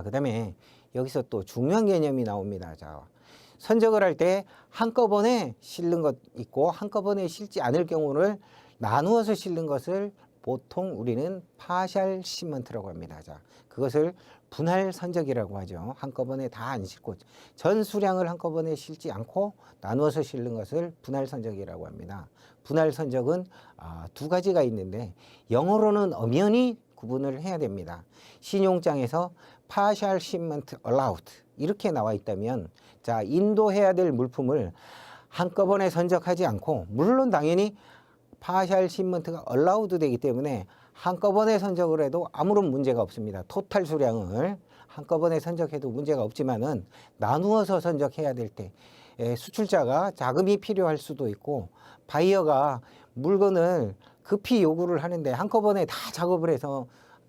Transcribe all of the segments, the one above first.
그다음에 여기서 또 중요한 개념이 나옵니다. 자, 선적을 할 때 한꺼번에 실는 것 있고 한꺼번에 실지 않을 경우를 나누어서 실는 것을 보통 우리는 파셜 시먼트라고 합니다. 자, 그것을 분할 선적이라고 하죠. 한꺼번에 다 안 실고 전 수량을 한꺼번에 실지 않고 나누어서 실는 것을 분할 선적이라고 합니다. 분할 선적은 두 가지가 있는데 영어로는 엄연히 구분을 해야 됩니다. 신용장에서 partial shipment allowed 이렇게 나와 있다면, 자, 인도해야 될 물품을 한꺼번에 선적하지 않고, 물론 당연히 partial shipment가 allowed 되기 때문에 한꺼번에 선적을 해도 아무런 문제가 없습니다. 토탈 수량을 한꺼번에 선적해도 문제가 없지만은 나누어서 선적해야 될 때 수출자가 자금이 필요할 수도 있고 바이어가 물건을 급히 요구를 하는데 한꺼번에 다 작업을 해서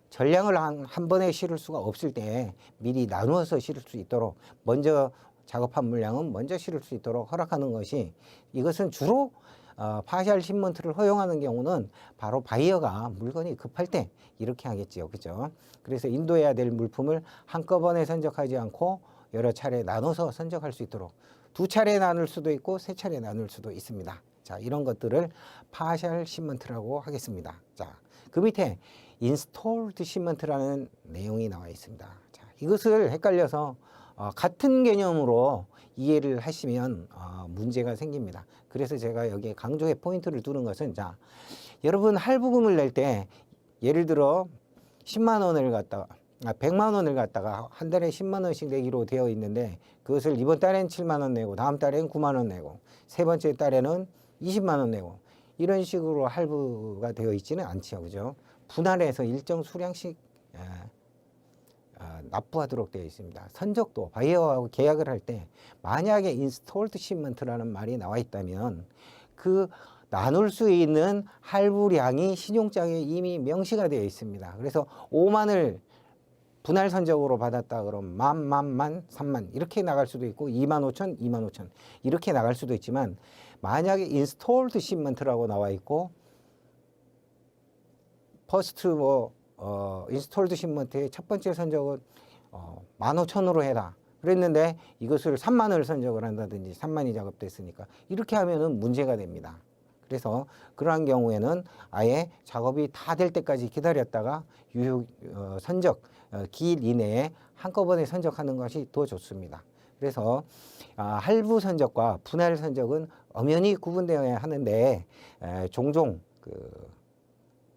전량을 한 번에 실을 수가 없을 때 미리 나누어서 실을 수 있도록, 먼저 작업한 물량은 먼저 실을 수 있도록 허락하는 것이, 이것은 주로 파셜 시먼트를 허용하는 경우는 바로 바이어가 물건이 급할 때 이렇게 하겠죠. 그죠? 그래서 인도해야 될 물품을 한꺼번에 선적하지 않고 여러 차례 나눠서 선적할 수 있도록, 두 차례 나눌 수도 있고 세 차례 나눌 수도 있습니다. 자, 이런 것들을 파셜 시먼트라고 하겠습니다. 자, 그 밑에 인스톨드 시먼트라는 내용이 나와 있습니다. 자, 이것을 헷갈려서 같은 개념으로 이해를 하시면 문제가 생깁니다. 그래서 제가 여기에 강조의 포인트를 두는 것은, 자, 여러분 할부금을 낼 때 예를 들어 10만 원을 갖다가 100만 원을 갖다가 한 달에 10만 원씩 내기로 되어 있는데, 그것을 이번 달엔 7만 원 내고 다음 달엔 9만 원 내고 세 번째 달에는 20만 원 내고 이런 식으로 할부가 되어 있지는 않죠. 그죠? 분할해서 일정 수량씩 납부하도록 되어 있습니다. 선적도 바이어하고 계약을 할 때 만약에 인스톨드 시먼트라는 말이 나와 있다면 그 나눌 수 있는 할부량이 신용장에 이미 명시가 되어 있습니다. 그래서 5만을 분할 선적으로 받았다 그러면 만, 3만 이렇게 나갈 수도 있고 2만 5천, 2만 5천 이렇게 나갈 수도 있지만, 만약에 인스톨드 시먼트라고 나와 있고 퍼스트 인스톨드 시먼트의 첫 번째 선적은 15,000으로 해라 그랬는데 이것을 3만을 선적을 한다든지 3만이 작업됐으니까 이렇게 하면은 문제가 됩니다. 그래서 그러한 경우에는 아예 작업이 다 될 때까지 기다렸다가 선적 기일 이내에 한꺼번에 선적하는 것이 더 좋습니다. 그래서 할부 선적과 분할 선적은 엄연히 구분되어야 하는데, 종종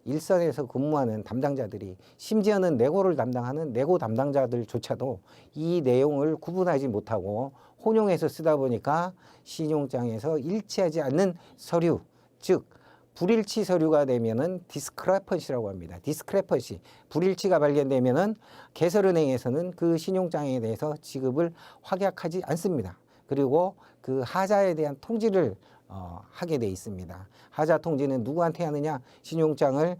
일선에서 근무하는 담당자들이, 심지어는 내고를 담당하는 내고 담당자들조차도 이 내용을 구분하지 못하고 혼용해서 쓰다 보니까 신용장에서 일치하지 않는 서류, 즉 불일치 서류가 되면은 디스크레펀시라고 합니다. 디스크레펀시, 불일치가 발견되면은 개설은행에서는 그 신용장에 대해서 지급을 확약하지 않습니다. 그리고 그 하자에 대한 통지를 하게 돼 있습니다. 하자 통지는 누구한테 하느냐? 신용장을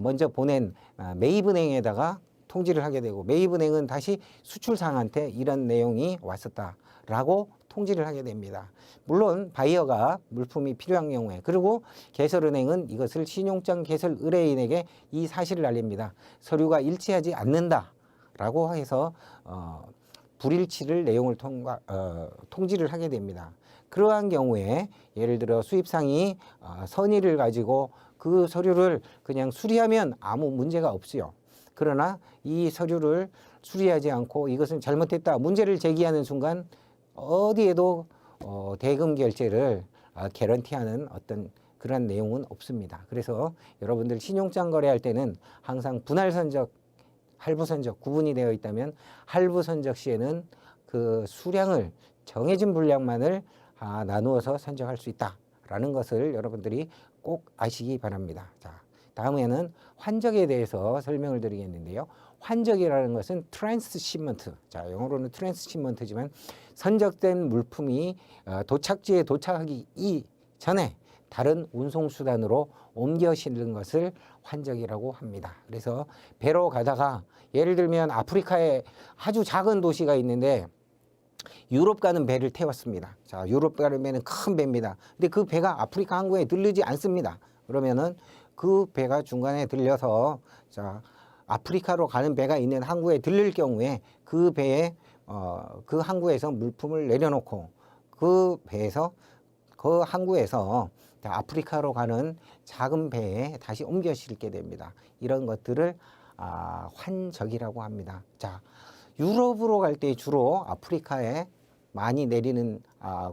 먼저 보낸 매입은행에다가 통지를 하게 되고, 매입은행은 다시 수출상한테 이런 내용이 왔었다라고 통지를 하게 됩니다. 물론 바이어가 물품이 필요한 경우에, 그리고 개설은행은 이것을 신용장 개설 의뢰인에게 이 사실을 알립니다. 서류가 일치하지 않는다라고 해서 불일치를 내용을 통지를 하게 됩니다. 그러한 경우에 예를 들어 수입상이 선의를 가지고 그 서류를 그냥 수리하면 아무 문제가 없어요. 그러나 이 서류를 수리하지 않고 이것은 잘못됐다 문제를 제기하는 순간 어디에도 대금 결제를 개런티하는 어떤 그런 내용은 없습니다. 그래서 여러분들 신용장 거래할 때는 항상 분할 선적, 할부 선적 구분이 되어 있다면 할부 선적 시에는 그 수량을 정해진 분량만을 나누어서 선적할 수 있다라는 것을 여러분들이 꼭 아시기 바랍니다. 자, 다음에는 환적에 대해서 설명을 드리겠는데요. 환적이라는 것은 트랜스시먼트, 자, 영어로는 트랜스시먼트지만 선적된 물품이 도착지에 도착하기 이전에 다른 운송수단으로 옮겨 실는 것을 환적이라고 합니다. 그래서 배로 가다가 예를 들면 아프리카에 아주 작은 도시가 있는데 유럽 가는 배를 태웠습니다. 자, 유럽 가는 배는 큰 배입니다. 근데 그 배가 아프리카 항구에 들르지 않습니다. 그러면은 그 배가 중간에 들려서, 자, 아프리카로 가는 배가 있는 항구에 들릴 경우에 그 배에 그 항구에서 물품을 내려놓고 그 배에서 그 항구에서 아프리카로 가는 작은 배에 다시 옮겨 실게 됩니다. 이런 것들을 환적이라고 합니다. 자, 유럽으로 갈 때 주로 아프리카에 많이 내리는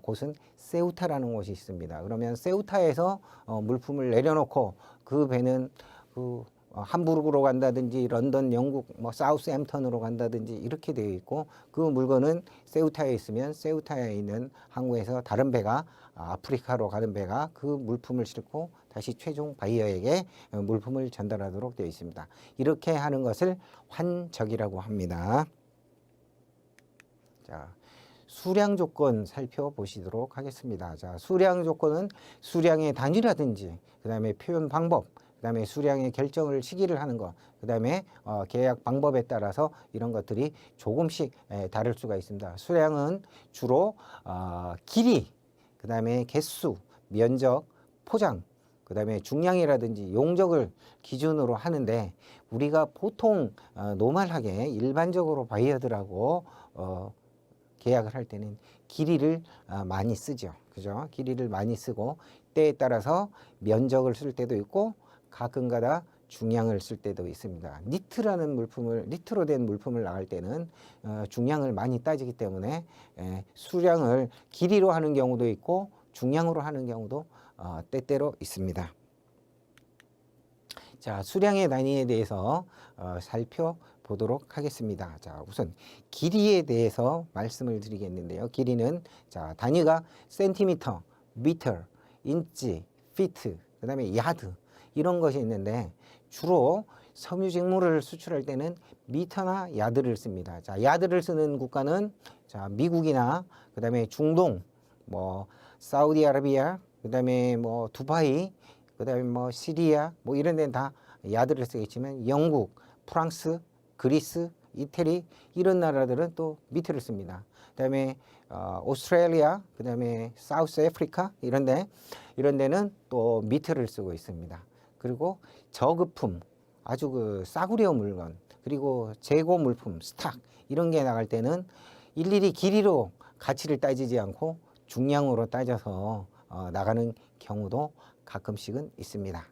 곳은 세우타라는 곳이 있습니다. 그러면 세우타에서 물품을 내려놓고 그 배는 그 함부르크로 간다든지 런던, 영국, 뭐 사우스햄턴으로 간다든지 이렇게 되어 있고, 그 물건은 세우타에 있으면 세우타에 있는 항구에서 다른 배가 아프리카로 가는 배가 그 물품을 싣고 다시 최종 바이어에게 물품을 전달하도록 되어 있습니다. 이렇게 하는 것을 환적이라고 합니다. 자, 수량 조건 살펴보시도록 하겠습니다. 자, 수량 조건은 수량의 단위라든지, 그 다음에 표현 방법, 그 다음에 수량의 결정을 시기를 하는 것, 그 다음에 계약 방법에 따라서 이런 것들이 조금씩 다를 수가 있습니다. 수량은 주로 길이, 그 다음에 개수, 면적, 포장, 그 다음에 중량이라든지 용적을 기준으로 하는데, 우리가 보통 노멀하게 일반적으로 바이어들하고 계약을 할 때는 길이를 많이 쓰죠. 그죠? 길이를 많이 쓰고 때에 따라서 면적을 쓸 때도 있고 가끔가다 중량을 쓸 때도 있습니다. 니트로 된 물품을 나갈 때는 중량을 많이 따지기 때문에 수량을 길이로 하는 경우도 있고 중량으로 하는 경우도 때때로 있습니다. 자, 수량의 단위에 대해서 살펴보도록 하겠습니다. 자, 우선 길이에 대해서 말씀을 드리겠는데요. 길이는 자, 단위가 센티미터, 미터, 인치, 피트, 그 다음에 야드, 이런 것이 있는데 주로 섬유직물을 수출할 때는 미터나 야드를 씁니다. 자, 야드를 쓰는 국가는 자, 미국이나 그 다음에 중동, 뭐 사우디아라비아, 그 다음에 뭐 두바이, 그 다음에 뭐 시리아, 뭐 이런 데는 다 야드를 쓰겠지만 영국, 프랑스, 그리스, 이태리 이런 나라들은 또 미터를 씁니다. 그 다음에 오스트레일리아, 그 다음에 사우스 아프리카 이런 데는 또 미터를 쓰고 있습니다. 그리고 저급품, 아주 그 싸구려 물건, 그리고 재고 물품, 스탁 이런 게 나갈 때는 일일이 길이로 가치를 따지지 않고 중량으로 따져서 나가는 경우도 가끔씩은 있습니다.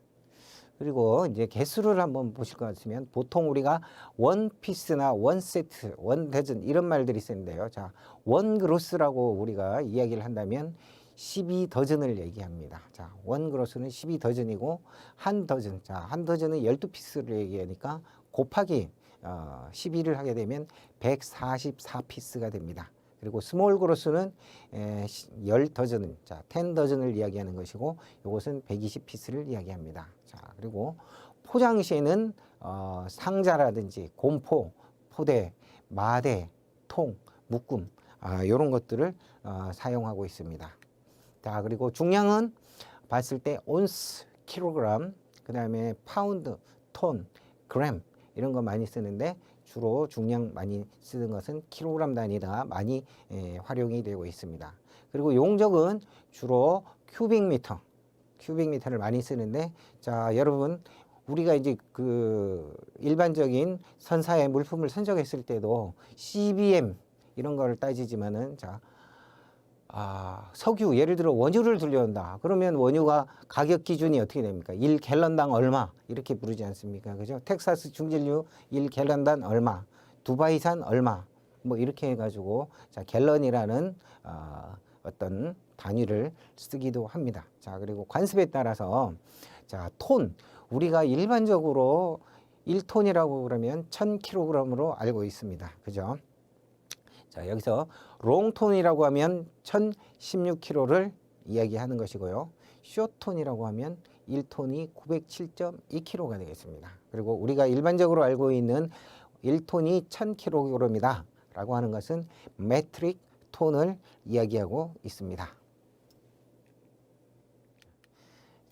그리고 이제 개수를 한번 보실 것 같으면 보통 우리가 원 피스나 원 세트, 원 더즌 이런 말들이 있는데요. 자, 원 그로스라고 우리가 이야기를 한다면 12더즌을 얘기합니다. 자, 원 그로스는 12더즌이고 한 더즌, 자, 한 더즌은 12피스를 얘기하니까 곱하기 12를 하게 되면 144피스가 됩니다. 그리고 스몰 그로스는 10더즌, 자, 10더즌을 이야기하는 것이고 이것은 120피스를 이야기합니다. 자, 그리고 포장 시에는 상자라든지 곰포, 포대, 마대, 통, 묶음 이런 것들을 사용하고 있습니다. 자, 그리고 중량은 봤을 때 온스, 킬로그램, 그 다음에 파운드, 톤, 그램 이런 거 많이 쓰는데 주로 중량 많이 쓰는 것은 킬로그램 단위가 많이 활용이 되고 있습니다. 그리고 용적은 주로 큐빅미터를 많이 쓰는데, 자, 여러분 우리가 이제 그 일반적인 선사의 물품을 선적했을 때도 CBM 이런 거를 따지지만은 자, 석유, 예를 들어 원유를 들여온다. 그러면 원유가 가격 기준이 어떻게 됩니까? 1갤런당 얼마 이렇게 부르지 않습니까? 그죠? 텍사스 중진류 1갤런당 얼마, 두바이산 얼마, 뭐 이렇게 해가지고 자, 갤런이라는 어떤 단위를 쓰기도 합니다. 자, 그리고 관습에 따라서 자, 톤, 우리가 일반적으로 1톤이라고 그러면 1000kg으로 알고 있습니다. 그죠? 자, 여기서 롱톤이라고 하면 1016kg를 이야기하는 것이고요. 숏톤이라고 하면 1톤이 907.2kg가 되겠습니다. 그리고 우리가 일반적으로 알고 있는 1톤이 1000kg이다 라고 하는 것은 메트릭 톤을 이야기하고 있습니다.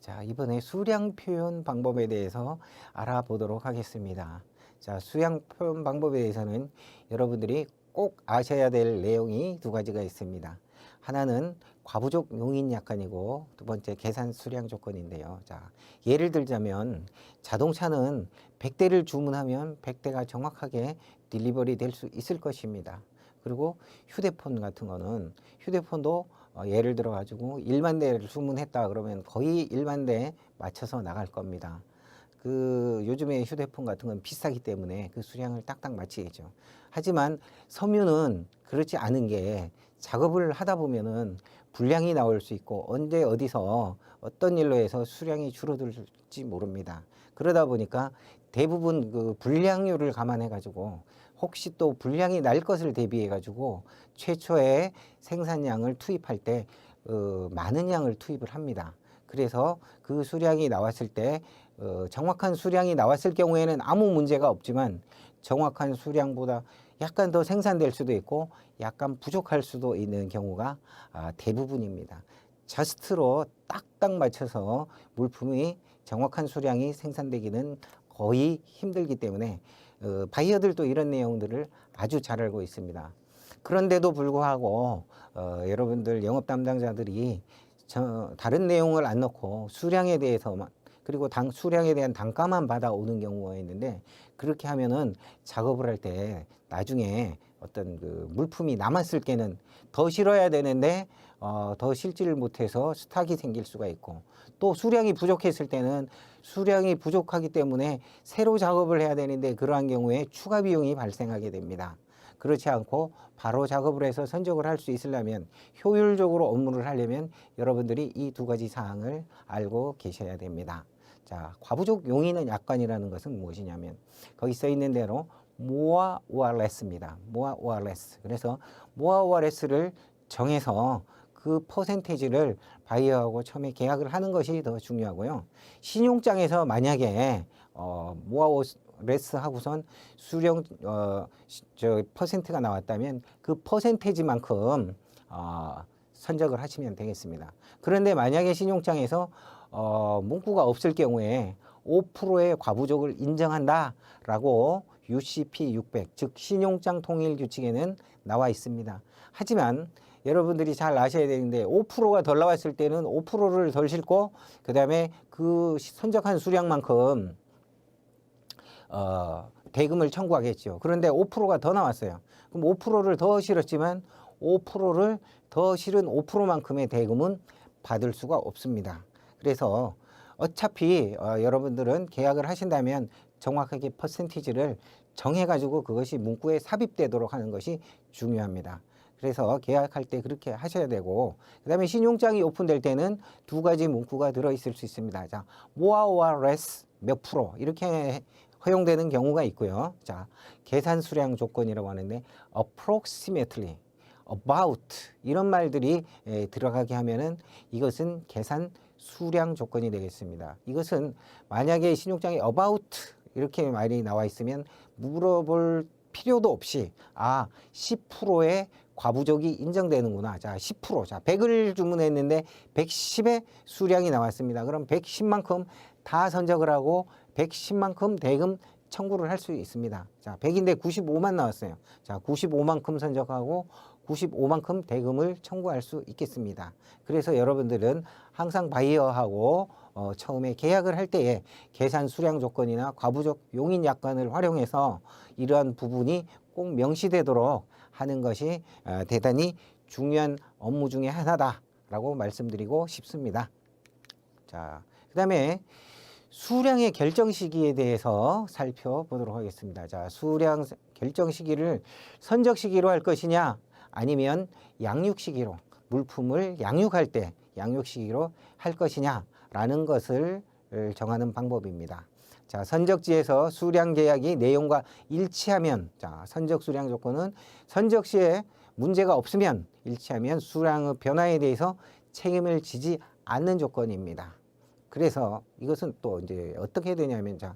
자, 이번에 수량 표현 방법에 대해서 알아보도록 하겠습니다. 자, 수량 표현 방법에 대해서는 여러분들이 꼭 아셔야 될 내용이 두 가지가 있습니다. 하나는 과부족 용인 약관이고 두 번째 계산 수량 조건인데요. 자, 예를 들자면 자동차는 100대를 주문하면 100대가 정확하게 딜리버리 될 수 있을 것입니다. 그리고 휴대폰 같은 거는 휴대폰도 예를 들어 가지고 1만 대를 주문했다 그러면 거의 1만 대 맞춰서 나갈 겁니다. 그 요즘에 휴대폰 같은 건 비싸기 때문에 그 수량을 딱딱 맞추겠죠. 하지만 섬유는 그렇지 않은 게 작업을 하다 보면은 불량이 나올 수 있고 언제 어디서 어떤 일로 해서 수량이 줄어들지 모릅니다. 그러다 보니까 대부분 그 불량률을 감안해 가지고 혹시 또 불량이 날 것을 대비해 가지고 최초의 생산량을 투입할 때 많은 양을 투입을 합니다. 그래서 그 수량이 나왔을 때 정확한 수량이 나왔을 경우에는 아무 문제가 없지만 정확한 수량보다 약간 더 생산될 수도 있고 약간 부족할 수도 있는 경우가 대부분입니다. 저스트로 딱딱 맞춰서 물품이 정확한 수량이 생산되기는 거의 힘들기 때문에 바이어들도 이런 내용들을 아주 잘 알고 있습니다. 그런데도 불구하고 여러분들 영업 담당자들이 다른 내용을 안 넣고 수량에 대해서만 그리고 수량에 대한 단가만 받아오는 경우가 있는데 그렇게 하면은 작업을 할 때 나중에 어떤 그 물품이 남았을 때는 더 실어야 되는데 더 실지를 못해서 스탁이 생길 수가 있고 또 수량이 부족했을 때는 수량이 부족하기 때문에 새로 작업을 해야 되는데 그러한 경우에 추가 비용이 발생하게 됩니다. 그렇지 않고 바로 작업을 해서 선적을 할 수 있으려면 효율적으로 업무를 하려면 여러분들이 이 두 가지 사항을 알고 계셔야 됩니다. 자, 과부족 용인은 약관이라는 것은 무엇이냐면 거기 써 있는 대로 more or less입니다. more or less. 그래서 more or less를 정해서 그 퍼센테이지를 바이어하고 처음에 계약을 하는 것이 더 중요하고요. 신용장에서 만약에 more or less 하고선 수령 퍼센트가 나왔다면 그 퍼센테이지만큼 선적을 하시면 되겠습니다. 그런데 만약에 신용장에서 문구가 없을 경우에 5%의 과부족을 인정한다라고 UCP 600, 즉 신용장 통일 규칙에는 나와 있습니다. 하지만 여러분들이 잘 아셔야 되는데 5%가 덜 나왔을 때는 5%를 덜 싣고 그 다음에 그 선적한 수량만큼 대금을 청구하겠죠. 그런데 5%가 더 나왔어요. 그럼 5%를 더 실었지만 5%를 더 실은 5%만큼의 대금은 받을 수가 없습니다. 그래서 어차피 여러분들은 계약을 하신다면 정확하게 퍼센티지를 정해가지고 그것이 문구에 삽입되도록 하는 것이 중요합니다. 그래서 계약할 때 그렇게 하셔야 되고 그 다음에 신용장이 오픈될 때는 두 가지 문구가 들어있을 수 있습니다. 자, more or less 몇 프로 이렇게 허용되는 경우가 있고요. 자, 계산 수량 조건이라고 하는데 approximately, about 이런 말들이 들어가게 하면은 이것은 계산 수량 조건이 되겠습니다. 이것은 만약에 신용장에 about 이렇게 말이 나와 있으면 물어볼 필요도 없이 10%의 과부족이 인정되는구나. 자, 10%. 자, 100을 주문했는데 110의 수량이 나왔습니다. 그럼 110만큼 다 선적을 하고 110만큼 대금 청구를 할 수 있습니다. 자, 100인데 95만 나왔어요. 자, 95만큼 선적하고 95만큼 대금을 청구할 수 있겠습니다. 그래서 여러분들은 항상 바이어하고 처음에 계약을 할 때에 계산 수량 조건이나 과부족 용인 약관을 활용해서 이러한 부분이 꼭 명시되도록 하는 것이 대단히 중요한 업무 중에 하나다라고 말씀드리고 싶습니다. 자, 그 다음에 수량의 결정 시기에 대해서 살펴보도록 하겠습니다. 자, 수량 결정 시기를 선적 시기로 할 것이냐 아니면 양육 시기로 물품을 양육할 때 양육 시기로 할 것이냐라는 것을 정하는 방법입니다. 자, 선적지에서 수량 계약이 내용과 일치하면 자, 선적 수량 조건은 선적 시에 문제가 없으면 일치하면 수량의 변화에 대해서 책임을 지지 않는 조건입니다. 그래서 이것은 또 이제 어떻게 되냐면 자,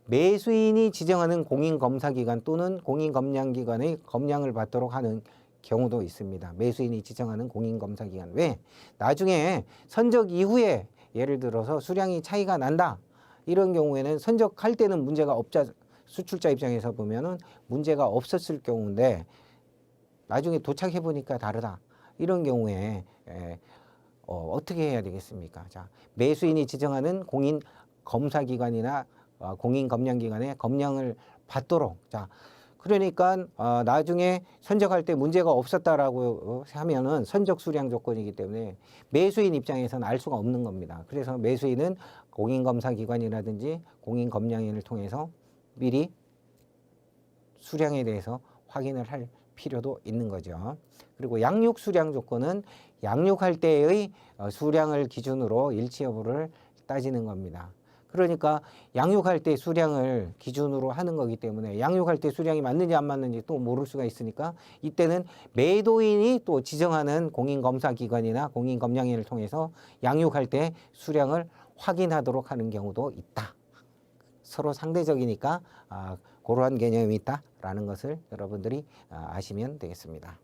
매수인이 지정하는 공인검사기관 또는 공인검량기관의 검량을 받도록 하는 경우도 있습니다. 매수인이 지정하는 공인검사기관. 왜? 나중에 선적 이후에 예를 들어서 수량이 차이가 난다. 이런 경우에는 선적할 때는 문제가 없자 수출자 입장에서 보면은 문제가 없었을 경우인데 나중에 도착해 보니까 다르다. 이런 경우에 어떻게 해야 되겠습니까? 자, 매수인이 지정하는 공인 검사기관이나 공인검량기관에 검량을 받도록. 자, 그러니까 나중에 선적할 때 문제가 없었다라고 하면은 선적 수량 조건이기 때문에 매수인 입장에서는 알 수가 없는 겁니다. 그래서 매수인은 공인검사기관이라든지 공인검량인을 통해서 미리 수량에 대해서 확인을 할 필요도 있는 거죠. 그리고 양육 수량 조건은 양육할 때의 수량을 기준으로 일치 여부를 따지는 겁니다. 그러니까 양육할 때 수량을 기준으로 하는 거기 때문에 양육할 때 수량이 맞는지 안 맞는지 또 모를 수가 있으니까 이때는 매도인이 또 지정하는 공인검사기관이나 공인검량인을 통해서 양육할 때 수량을 확인하도록 하는 경우도 있다. 서로 상대적이니까 그러한 개념이 있다라는 것을 여러분들이 아시면 되겠습니다.